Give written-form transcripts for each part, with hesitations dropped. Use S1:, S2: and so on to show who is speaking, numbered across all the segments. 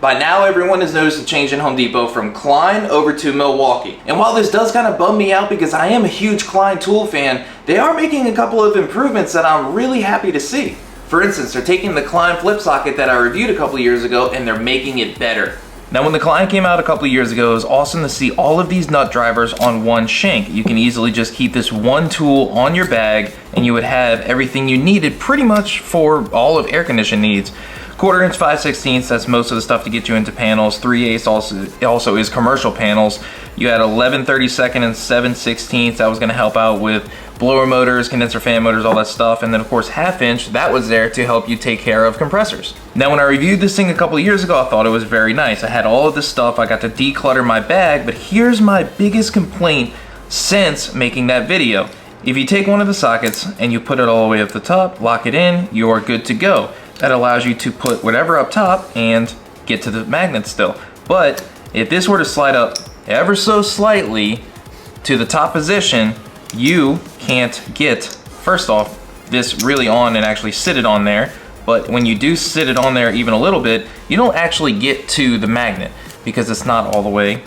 S1: By now, everyone has noticed a change in Home Depot from Klein over to Milwaukee. And while this does kind of bum me out because I am a huge Klein tool fan, they are making a couple of improvements that I'm really happy to see. For instance, they're taking the Klein flip socket that I reviewed a couple years ago and they're making it better. Now when the Klein came out a couple of years ago, it was awesome to see all of these nut drivers on one shank. You can easily just keep this one tool on your bag and you would have everything you needed pretty much for all of air conditioning needs. 1/4 inch 5/16, that's most of the stuff to get you into panels. 3/8 also is commercial panels. You had 11/32 and 7/16, that was gonna help out with blower motors, condenser fan motors, all that stuff. And then of course 1/2 inch, that was there to help you take care of compressors. Now when I reviewed this thing a couple of years ago, I thought it was very nice. I had all of this stuff, I got to declutter my bag, but here's my biggest complaint since making that video. If you take one of the sockets and you put it all the way up the top, lock it in, you're good to go. That allows you to put whatever up top and get to the magnet still. But if this were to slide up ever so slightly to the top position, you can't get, first off, this really on and actually sit it on there. But when you do sit it on there even a little bit, you don't actually get to the magnet because it's not all the way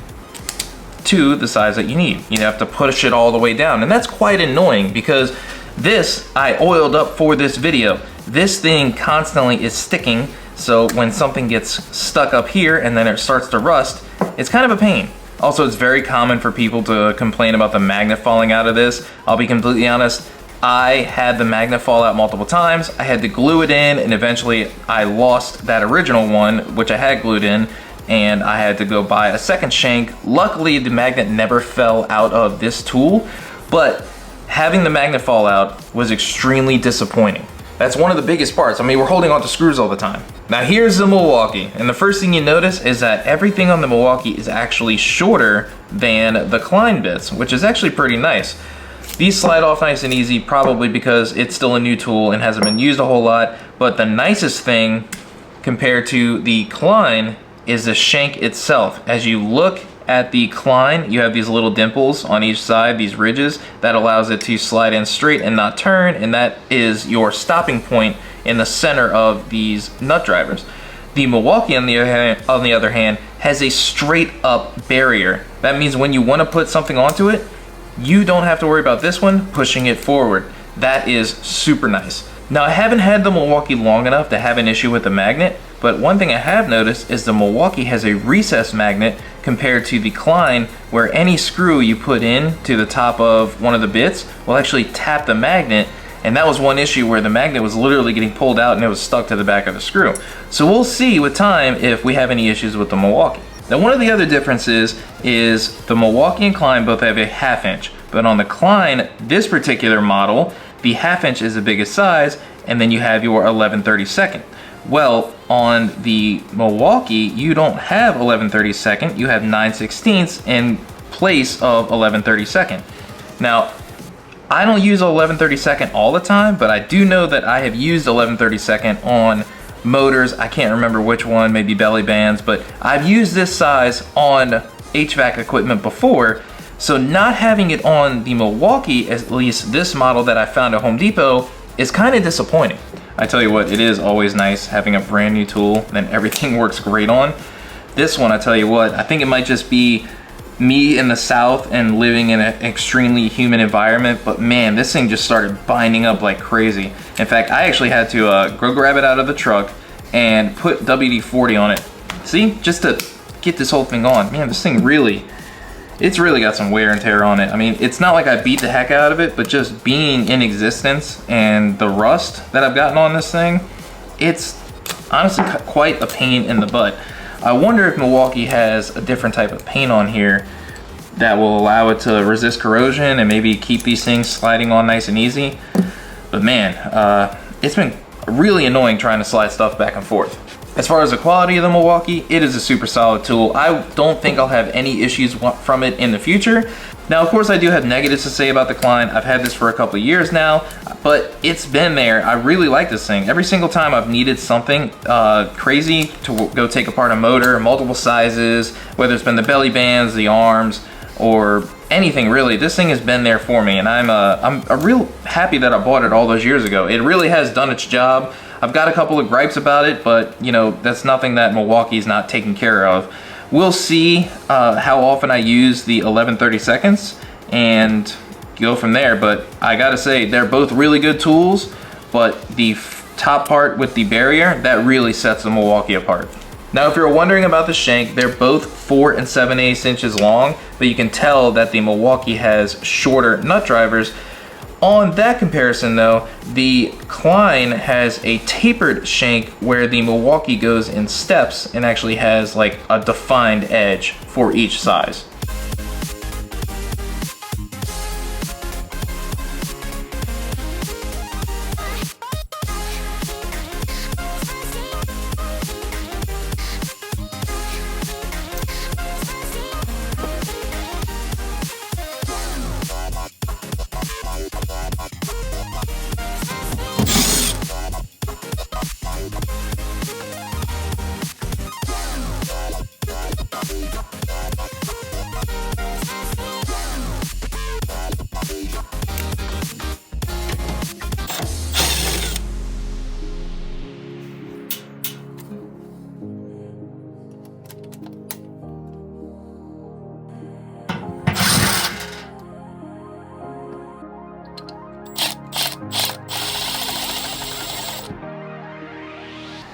S1: to the size that you need. You have to push it all the way down. And that's quite annoying because this I oiled up for this video. This thing constantly is sticking, so when something gets stuck up here and then it starts to rust, it's kind of a pain. Also, it's very common for people to complain about the magnet falling out of this. I'll be completely honest, I had the magnet fall out multiple times. I had to glue it in, and eventually I lost that original one, which I had glued in, and I had to go buy a second shank. Luckily, the magnet never fell out of this tool, but having the magnet fall out was extremely disappointing. That's one of the biggest parts. I mean, we're holding on to screws all the time. Now here's the Milwaukee, and the first thing you notice is that everything on the Milwaukee is actually shorter than the Klein bits, which is actually pretty nice. These slide off nice and easy, probably because it's still a new tool and hasn't been used a whole lot, but the nicest thing compared to the Klein is the shank itself. As you look at the Klein, you have these little dimples on each side, these ridges, that allows it to slide in straight and not turn, and that is your stopping point in the center of these nut drivers. The Milwaukee, on the other hand, has a straight up barrier. That means when you want to put something onto it, you don't have to worry about this one pushing it forward. That is super nice. Now I haven't had the Milwaukee long enough to have an issue with the magnet, but one thing I have noticed is the Milwaukee has a recessed magnet compared to the Klein, where any screw you put in to the top of one of the bits will actually tap the magnet, and that was one issue where the magnet was literally getting pulled out and it was stuck to the back of the screw. So we'll see with time if we have any issues with the Milwaukee. Now one of the other differences is the Milwaukee and Klein both have a 1/2 inch, but on the Klein, this particular model, the 1/2 inch is the biggest size, and then you have your 11/32. Well, on the Milwaukee, you don't have 11/32, you have 9/16 in place of 11/32. Now, I don't use 11/32 all the time, but I do know that I have used 11/32 on motors. I can't remember which one, maybe belly bands, but I've used this size on HVAC equipment before. So not having it on the Milwaukee, at least this model that I found at Home Depot, is kind of disappointing. I tell you what, it is always nice having a brand new tool that everything works great on. This one, I tell you what, I think it might just be me in the South and living in an extremely humid environment, but man, this thing just started binding up like crazy. In fact, I actually had to go grab it out of the truck and put WD-40 on it. See, just to get this whole thing on. Man, this thing it's really got some wear and tear on it. I mean, it's not like I beat the heck out of it, but just being in existence and the rust that I've gotten on this thing, it's honestly quite a pain in the butt. I wonder if Milwaukee has a different type of paint on here that will allow it to resist corrosion and maybe keep these things sliding on nice and easy. But man, it's been really annoying trying to slide stuff back and forth. As far as the quality of the Milwaukee, it is a super solid tool. I don't think I'll have any issues from it in the future. Now, of course, I do have negatives to say about the Klein. I've had this for a couple of years now, but it's been there. I really like this thing. Every single time I've needed something crazy to go take apart a motor, multiple sizes, whether it's been the belly bands, the arms, or anything really, this thing has been there for me, and I'm real happy that I bought it all those years ago. It really has done its job. I've got a couple of gripes about it, but you know, that's nothing that Milwaukee's not taking care of. We'll see how often I use the 11/32 and go from there, but I gotta say, they're both really good tools, but the top part with the barrier, that really sets the Milwaukee apart. Now, if you're wondering about the shank, they're both 4 7/8 inches long, but you can tell that the Milwaukee has shorter nut drivers. On that comparison though, the Klein has a tapered shank where the Milwaukee goes in steps and actually has like a defined edge for each size.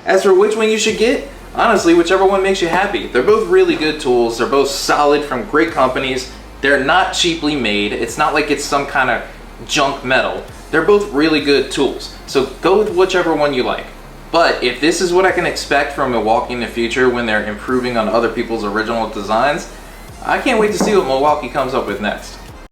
S1: As for which one you should get, honestly, whichever one makes you happy. They're both really good tools. They're both solid from great companies. They're not cheaply made. It's not like it's some kind of junk metal. They're both really good tools. So go with whichever one you like. But if this is what I can expect from Milwaukee in the future when they're improving on other people's original designs, I can't wait to see what Milwaukee comes up with next.